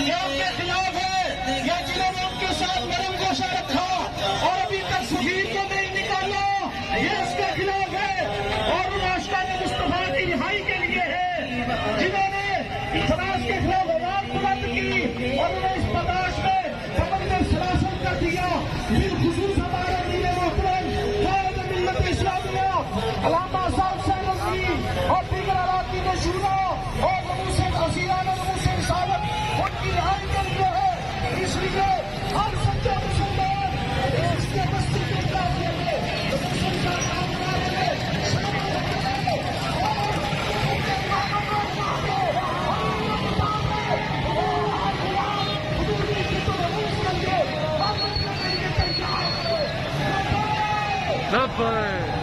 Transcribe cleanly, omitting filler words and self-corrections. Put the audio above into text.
یہ ان کے خلاف ہے، یا جنہوں نے ان کے ساتھ نرم گوشہ رکھا اور ابھی تک سفیر کو نہیں نکالا، یہ اس کے خلاف ہے، اور ان عاشقان مصطفیٰ کی رہائی کے لیے ہے جنہوں نے فراز کے خلاف آواز بلند کی اور انہیں اس برداشت میں پابند سراسل کر دیا۔ بالخصوص ہمارے دین محترم قائد ملت اسلامیہ علامہ صاحب سینوی اور دیگر اراکین شورا اور رؤوس وزیران رؤوس رسالت ان کی رہائی کے لیے ہے۔ اس لیے ہر سچا مسلمان اس کے بستی کے قافلے میں مسلم کا کام کرنے میں شامل رکھے اور لبیک